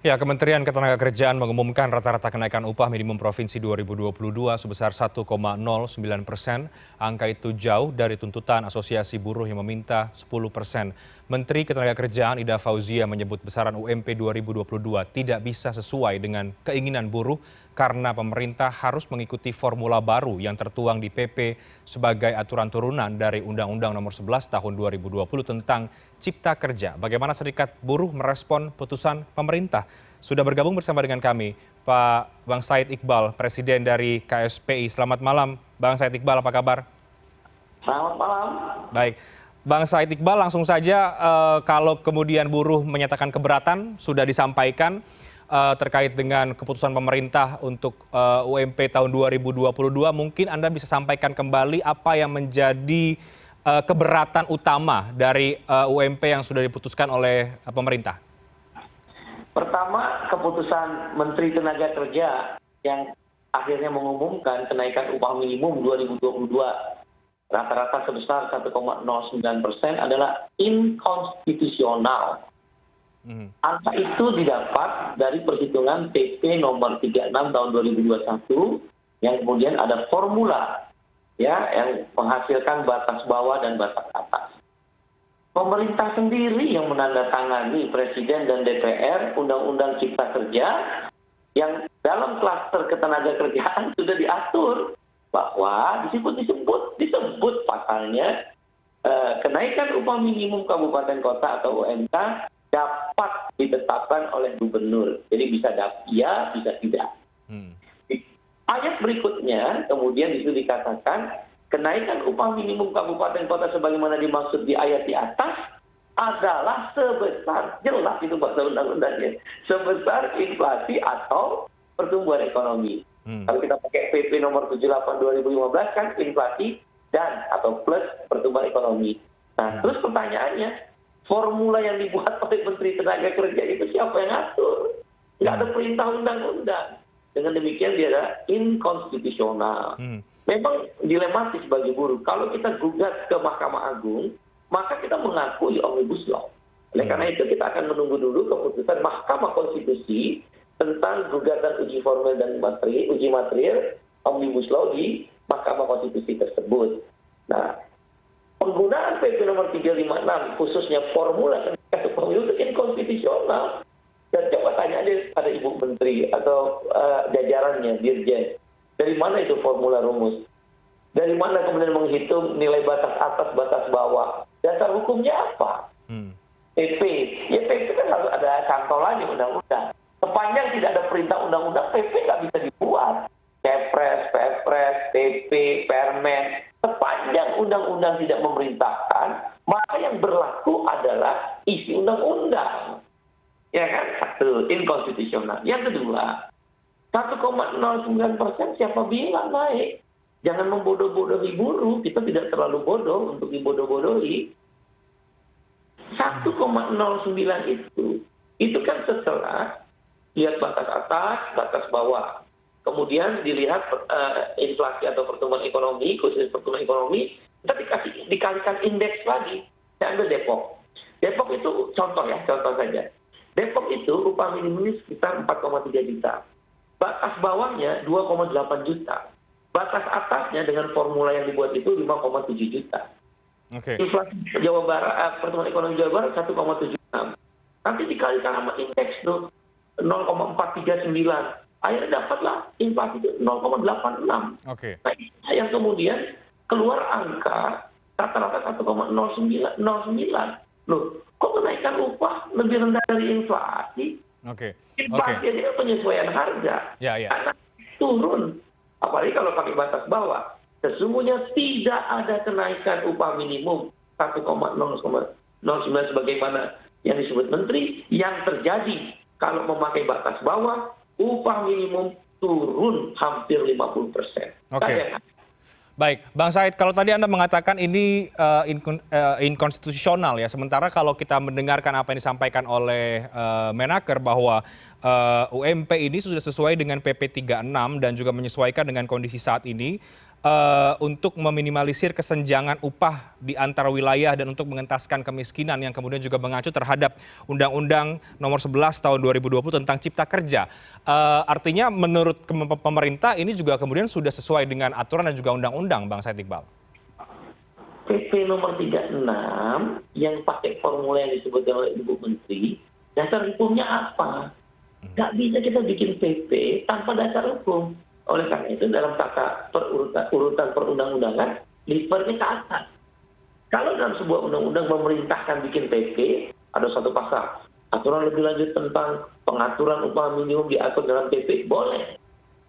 Ya, Kementerian Ketenagakerjaan mengumumkan rata-rata kenaikan upah minimum provinsi 2022 sebesar 1,09%. Angka itu jauh dari tuntutan Asosiasi Buruh yang meminta 10%. Menteri Ketenagakerjaan Ida Fauzia menyebut besaran UMP 2022 tidak bisa sesuai dengan keinginan buruh karena pemerintah harus mengikuti formula baru yang tertuang di PP sebagai aturan turunan dari Undang-Undang Nomor 11 Tahun 2020 tentang Cipta Kerja. Bagaimana Serikat Buruh merespon putusan pemerintah? Sudah bergabung bersama dengan kami Pak Bang Said Iqbal, Presiden dari KSPI. Selamat malam, Bang Said Iqbal, apa kabar? Selamat malam. Baik, Bang Said Iqbal, langsung saja kalau kemudian buruh menyatakan keberatan, sudah disampaikan terkait dengan keputusan pemerintah untuk UMP tahun 2022, mungkin Anda bisa sampaikan kembali apa yang menjadi keberatan utama dari UMP yang sudah diputuskan oleh pemerintah. Pertama, keputusan Menteri Tenaga Kerja yang akhirnya mengumumkan kenaikan upah minimum 2022 rata-rata sebesar 1,09% adalah inkonstitusional. Angka itu didapat dari perhitungan PP nomor 36 tahun 2021 yang kemudian ada formula ya yang menghasilkan batas bawah dan batas atas. Pemerintah sendiri yang menandatangani Presiden dan DPR Undang-Undang Cipta Kerja yang dalam klaster ketenagakerjaan sudah diatur bahwa disebut pasalnya kenaikan upah minimum kabupaten kota atau UMK dapat ditetapkan oleh gubernur. Jadi bisa iya, bisa tidak. Di ayat berikutnya kemudian itu dikatakan kenaikan upah minimum kabupaten kota sebagaimana dimaksud di ayat di atas adalah sebesar, jelas itu bahasa undang-undangnya, sebesar inflasi atau pertumbuhan ekonomi. Kalau kita pakai PP nomor 78 2015 kan inflasi dan atau plus pertumbuhan ekonomi. Nah, terus pertanyaannya, formula yang dibuat oleh Menteri Tenaga Kerja itu siapa yang ngatur? Nggak ada perintah undang-undang. Dengan demikian dia adalah inkonstitusional. Memang dilematis bagi buruh. Kalau kita gugat ke Mahkamah Agung, maka kita mengakui Omnibus Law. Oleh karena itu kita akan menunggu dulu keputusan Mahkamah Konstitusi tentang gugatan uji formil dan uji material Omnibus Law di Mahkamah Konstitusi tersebut. Nah, penggunaan PP nomor 356 khususnya formula kenaikan upah minimum itu inkonstitusional. Dan coba tanya aja pada Ibu Menteri atau jajarannya, Dirjen. Dari mana itu formula rumus? Dari mana kemudian menghitung nilai batas atas, batas bawah? Dasar hukumnya apa? PP. Ya PP kan harus ada cantolannya undang-undang. Sepanjang tidak ada perintah undang-undang, PP nggak bisa dibuat. Kepres, Perpres, PP, Permen. Sepanjang undang-undang tidak memerintahkan, maka yang berlaku adalah isi undang-undang. Ya kan? Satu, inkonstitusional. Yang kedua, 1,09% siapa bilang naik? Jangan membodoh-bodohi buruh. Kita tidak terlalu bodoh untuk dibodoh-bodohi. 1,09 itu kan setelah lihat batas atas, batas bawah. Kemudian dilihat inflasi atau pertumbuhan ekonomi, khusus pertumbuhan ekonomi, kita dikalikan indeks lagi. Saya ambil Depok. Depok itu contoh saja. Depok itu upah minimumnya sekitar 4,3 juta. Batas bawahnya 2,8 juta. Batas atasnya dengan formula yang dibuat itu 5,7 juta. Inflasi Jawa Barat, pertumbuhan ekonomi Jawa Barat 1,76. Nanti dikalikan sama indeks tuh 0,439. Akhirnya dapatlah inflasi itu 0,86. Nah, yang kemudian keluar angka rata-rata 1,09. Loh, kok kenaikan upah lebih rendah dari inflasi? Inflasi ini penyesuaian harga. Karena turun. Apalagi kalau pakai batas bawah. Sesungguhnya tidak ada kenaikan upah minimum 1,09 sebagaimana yang disebut Menteri. Yang terjadi kalau memakai batas bawah, upah minimum turun hampir 50%. Baik, Bang Said, kalau tadi Anda mengatakan ini inkonstitusional ya, sementara kalau kita mendengarkan apa yang disampaikan oleh Menaker bahwa UMP ini sudah sesuai dengan PP 36 dan juga menyesuaikan dengan kondisi saat ini, untuk meminimalisir kesenjangan upah di antara wilayah dan untuk mengentaskan kemiskinan yang kemudian juga mengacu terhadap Undang-Undang Nomor 11 Tahun 2020 tentang Cipta Kerja. Artinya menurut pemerintah ini juga kemudian sudah sesuai dengan aturan dan juga undang-undang, Bang Said Iqbal. PP nomor 36 yang pakai formula yang disebutkan oleh Ibu Menteri, dasar hukumnya apa? Nggak bisa kita bikin PP tanpa dasar hukum. Oleh karena itu dalam tata urutan perundang-undangan, livernya ke atas. Kalau dalam sebuah undang-undang memerintahkan bikin PP, ada satu pasal. Aturan lebih lanjut tentang pengaturan upah minimum diatur dalam PP, boleh.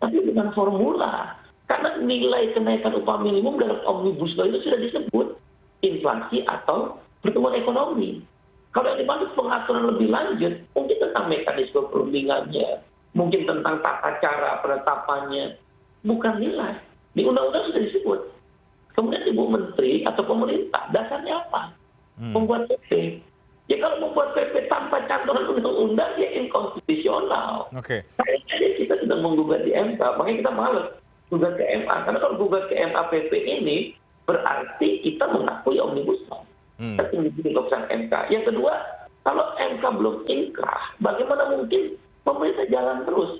Tapi bukan formula. Karena nilai kenaikan upah minimum dalam Omnibus Law itu sudah disebut inflasi atau pertumbuhan ekonomi. Kalau yang dimaksud pengaturan lebih lanjut, mungkin tentang mekanisme perundingannya, mungkin tentang tata cara penetapannya, bukan nilai. Di undang-undang sudah disebut. Kemudian Ibu Menteri atau pemerintah, dasarnya apa? Membuat PP. Ya kalau membuat PP tanpa cantolan undang-undang, ya inkonstitusional. Kayaknya kita sedang menggugat di MK, makanya kita males gugat ke MA. Karena kalau gugat ke MA PP ini, berarti kita mengakui Omnibus Law. Tapi di keputusan MK. Yang kedua, kalau MK belum inkrah, bagaimana mungkin pemerintah jalan terus?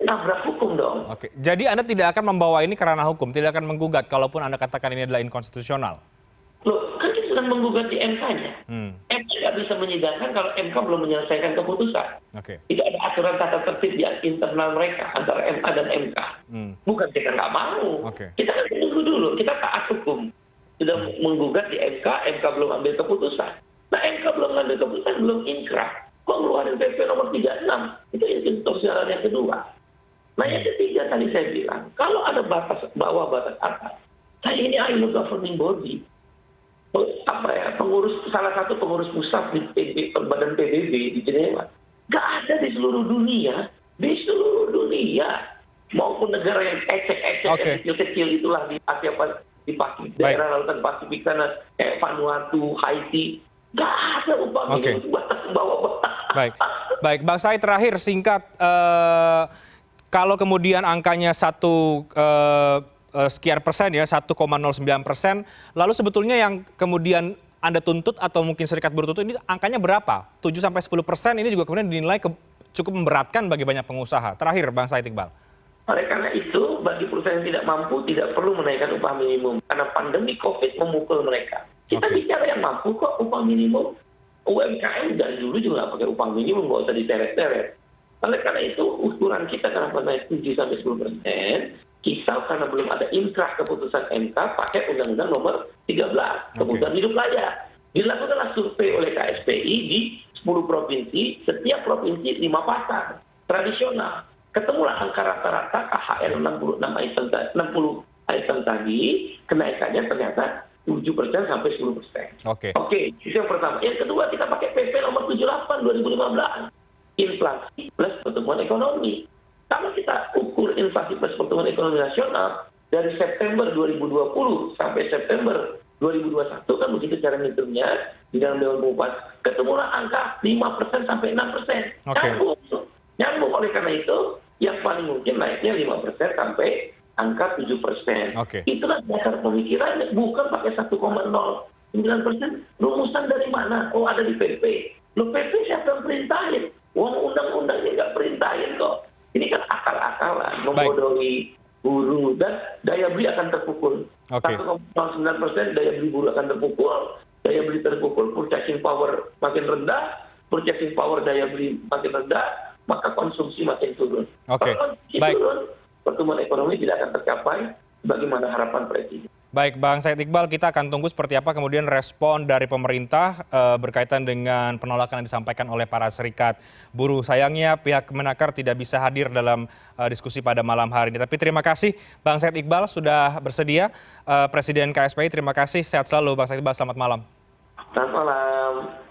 Nabrak hukum dong. Jadi Anda tidak akan membawa ini ke ranah hukum, tidak akan menggugat kalaupun Anda katakan ini adalah inkonstitusional? Loh, kan kita sedang menggugat di MK-nya. MK nggak bisa menyidangkan kalau MK belum menyelesaikan keputusan. Itu ada aturan tata tertib di internal mereka, antara MA dan MK. Bukan kita nggak mau. Kita kan tunggu dulu, kita taat hukum. Sudah menggugat di MK, MK belum ambil keputusan. Nah, MK belum ambil keputusan, belum inkrah. Kok ngeluarin PP nomor 36? Itu inkonstitusional yang kedua. Nah, yang ketiga tadi saya bilang, kalau ada batas bawah, batas atas, saya ini ILO governing body. Salah satu pengurus pusat di Badan PBB di Jenewa. Nggak ada di seluruh dunia. Di seluruh dunia. Maupun negara yang ecek-ecek, kecil-kecil itulah di Asia di daerah lautan Pasifik sana, kayak Vanuatu, Haiti, nggak ada upah minimum batas bawah. Baik, Bang Said terakhir singkat, kalau kemudian angkanya sekian persen ya, 1,09%, lalu sebetulnya yang kemudian Anda tuntut atau mungkin serikat buruh tuntut ini angkanya berapa? 7-10% ini juga kemudian dinilai cukup memberatkan bagi banyak pengusaha. Terakhir, Bang Said Iqbal. Oleh karena itu, bagi perusahaan yang tidak mampu, tidak perlu menaikkan upah minimum. Karena pandemi COVID memukul mereka. Kita bicara yang mampu kok upah minimum. UMKM dari dulu juga nggak pakai upah minimum, nggak usah diteret-teret. Oleh karena itu, ukuran kita kenapa naik 7-10%, kisah karena belum ada inkrah keputusan MK pakai Undang-Undang Nomor 13, kebutuhan hidup layak. Dilakukanlah survei oleh KSPI di 10 provinsi, setiap provinsi 5 pasar tradisional. Ketemulah angka rata-rata KHR 60 item tadi, kenaikannya ternyata 7% sampai 10%. Itu yang pertama. Yang kedua, kita pakai PP nomor 78 2015. Inflasi plus pertumbuhan ekonomi. Kalau kita ukur inflasi plus pertumbuhan ekonomi nasional, dari September 2020 sampai September 2021 kan begitu cara ngitungnya di dalam Dewan Pengupahan, ketemulah angka 5% sampai 6%. Nyambung oleh karena itu, yang paling mungkin naiknya 5% sampai angka 7%. Itulah dasar pemikirannya, bukan pakai 1,09%. Rumusan dari mana? Oh, ada di PP. Loh, PP siapa yang perintahin? Uang undang-undangnya nggak perintahin kok. Ini kan akal-akalan, membodohi buruh, dan daya beli akan terpukul. 1,09% daya beli buruh akan terpukul, daya beli terpukul, purchasing power makin rendah, purchasing power daya beli makin rendah, maka konsumsi makin turun. Kalau konsumsi turun, pertumbuhan ekonomi tidak akan tercapai bagaimana harapan Presiden. Baik, Bang Said Iqbal, kita akan tunggu seperti apa kemudian respon dari pemerintah berkaitan dengan penolakan yang disampaikan oleh para serikat buruh. Sayangnya pihak Kemenaker tidak bisa hadir dalam diskusi pada malam hari ini. Tapi terima kasih Bang Said Iqbal sudah bersedia. Presiden KSPI, terima kasih. Sehat selalu Bang Said Iqbal, selamat malam. Selamat malam.